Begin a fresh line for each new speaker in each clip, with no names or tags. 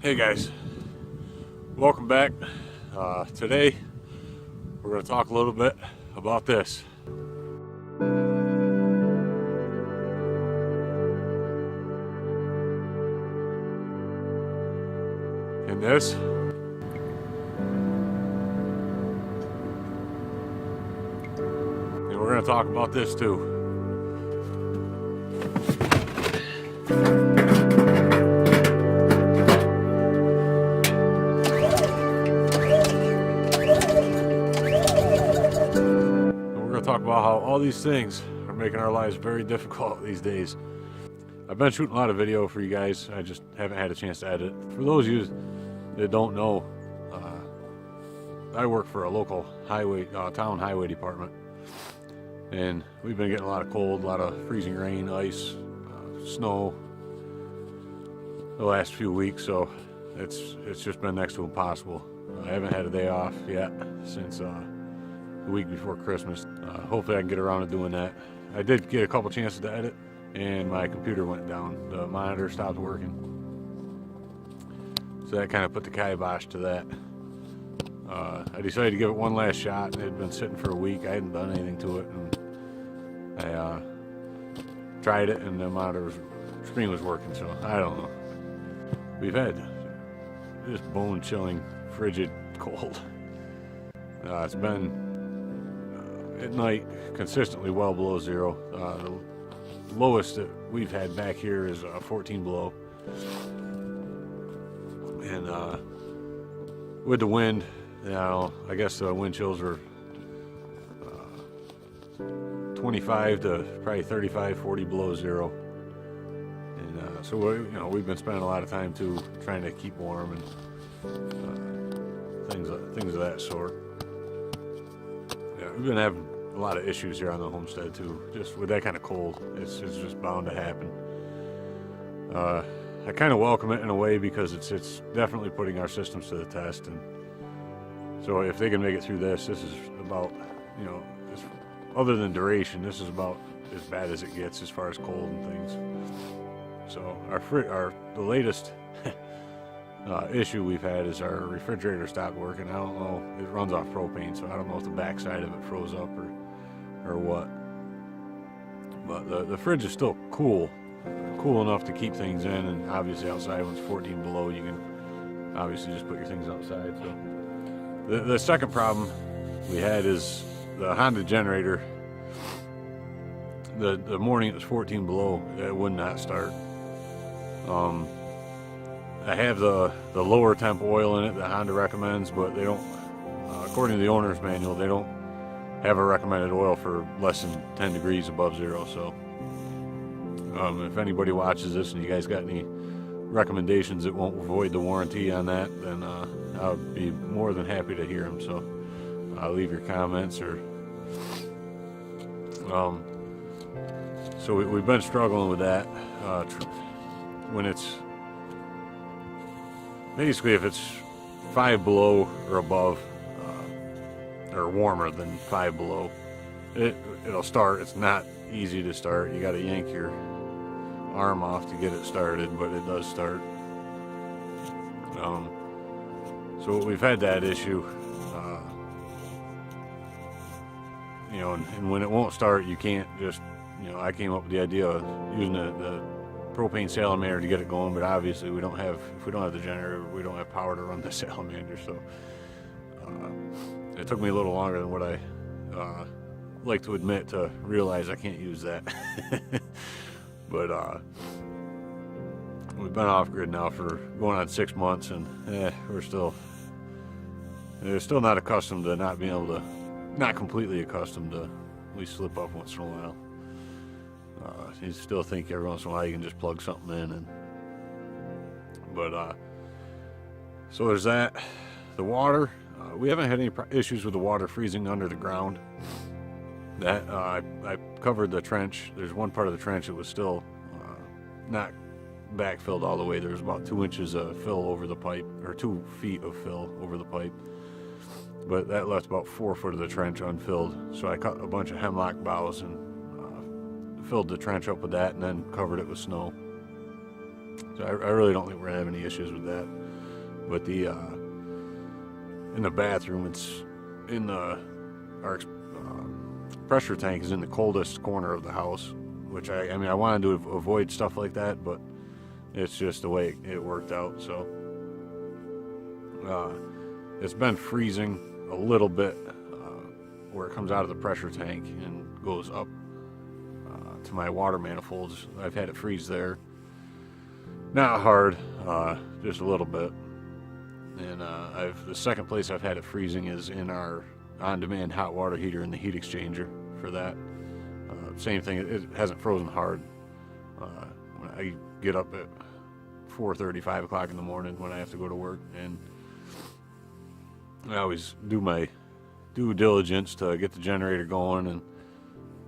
Hey guys, welcome back. Today we're going to talk a little bit about this. And this. And we're going to talk about this too. Talk about how all these things are making our lives very difficult these days. I've been shooting a lot of video for you guys. I just haven't had a chance to edit. For those of you that don't know, I work for a local highway, town highway department, and we've been getting a lot of cold, a lot of freezing rain, ice, snow the last few weeks. So it's just been next to impossible. I haven't had a day off yet since the week before Christmas. Hopefully I can get around to doing that. I did get a couple chances to edit and my computer went down. The monitor stopped working. So that kind of put the kibosh to that. I decided to give it one last shot. It had been sitting for a week. I hadn't done anything to it. And I tried it and the screen was working, so I don't know. We've had this bone-chilling, frigid cold. It's been at night consistently well below zero. The lowest that we've had back here is 14 below. And with the wind, I guess the wind chills are 25 to probably 35, 40 below zero. And so we've been spending a lot of time too trying to keep warm and things of that sort. Yeah, we've been having a lot of issues here on the homestead too. Just with that kind of cold, it's just bound to happen. I kind of welcome it in a way because it's definitely putting our systems to the test. And so if they can make it through this is about, other than duration, this is about as bad as it gets as far as cold and things. So the latest issue we've had is our refrigerator stopped working. I don't know, it runs off propane, so I don't know if the backside of it froze up or what. But the fridge is still cool enough to keep things in, and obviously outside when it's 14 below, you can obviously just put your things outside. So the second problem we had is the Honda generator. The morning it was 14 below, it would not start. I have the lower temp oil in it that Honda recommends, but they don't, according to the owner's manual, they don't have a recommended oil for less than 10 degrees above zero. So if anybody watches this and you guys got any recommendations that won't void the warranty on that, then I would be more than happy to hear them. So leave your comments or so we've been struggling with that. When it's basically, if it's 5 below or above, or warmer than 5 below, it'll start. It's not easy to start. You got to yank your arm off to get it started, but it does start. So we've had that issue, and when it won't start, you can't just, I came up with the idea of using the propane salamander to get it going, but obviously if we don't have the generator, we don't have power to run the salamander. So it took me a little longer than what I like to admit to realize I can't use that. But we've been off grid now for going on 6 months, and we're still not accustomed to not being able to, not completely accustomed to, we slip up once in a while. You still think every once in a while you can just plug something in, but so there's that. The water, we haven't had any issues with the water freezing under the ground. That I covered the trench. There's one part of the trench that was still not backfilled all the way. There was about 2 inches of fill over the pipe, or 2 feet of fill over the pipe. but that left about 4 foot of the trench unfilled. So I cut a bunch of hemlock boughs and filled the trench up with that, and then covered it with snow. So I really don't think we're gonna have any issues with that. But the in the bathroom, it's in the our pressure tank is in the coldest corner of the house, which I mean I wanted to avoid stuff like that, but it's just the way it worked out. So it's been freezing a little bit where it comes out of the pressure tank and goes up to my water manifolds. I've had it freeze there, not hard, just a little bit. And the second place I've had it freezing is in our on-demand hot water heater in the heat exchanger for that. Same thing, it hasn't frozen hard. When I get up at 4:30, 5 o'clock in the morning when I have to go to work, and I always do my due diligence to get the generator going and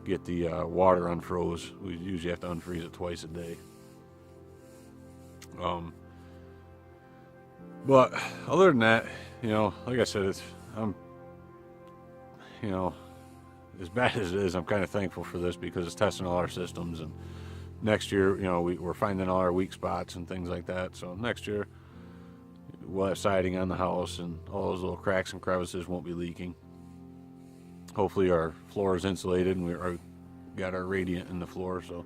get the water unfroze. We usually have to unfreeze it twice a day. But other than that, like I said, I'm as bad as it is, I'm kind of thankful for this because it's testing all our systems, and next year, we're finding all our weak spots and things like that. So next year, we'll have siding on the house, and all those little cracks and crevices won't be leaking. Hopefully, our floor is insulated, and we've got our radiant in the floor, so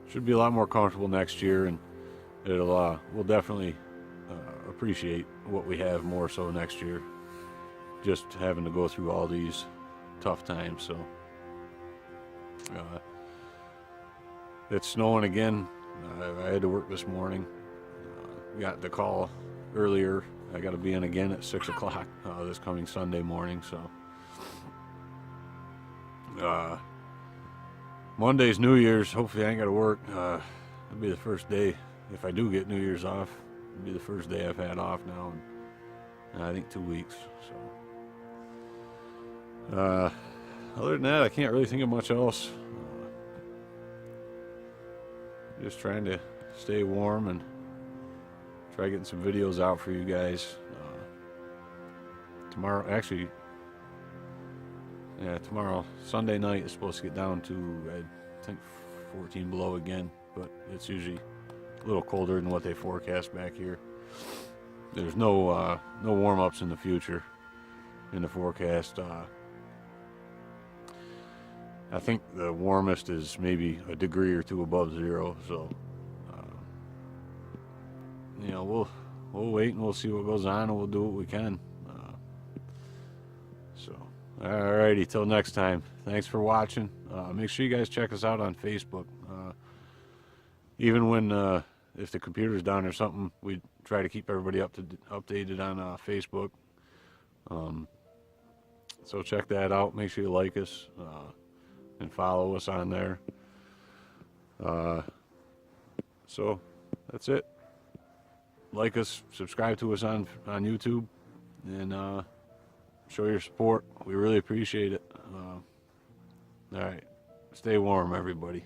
should be a lot more comfortable next year, and we'll definitely appreciate what we have more so next year. Just having to go through all these tough times. So it's snowing again. I had to work this morning. Got the call earlier. I got to be in again at 6 o'clock this coming Sunday morning. So Monday's New Year's. Hopefully I ain't got to work. It'll be the first day. If I do get New Year's off, it'll be the first day I've had off now in I think 2 weeks. So other than that, I can't really think of much else. Just trying to stay warm and try getting some videos out for you guys. Tomorrow, Sunday night is supposed to get down to, I think, 14 below again, but it's usually a little colder than what they forecast back here. There's no warm-ups in the future in the forecast. I think the warmest is maybe a degree or two above zero, so we'll wait and we'll see what goes on, and we'll do what we can. So alrighty, till next time, thanks for watching. Make sure you guys check us out on Facebook. Even when if the computer's down or something, we try to keep everybody updated on Facebook. So check that out. Make sure you like us and follow us on there. So that's it. Like us, subscribe to us on YouTube, and show your support. We really appreciate it. All right, stay warm, everybody.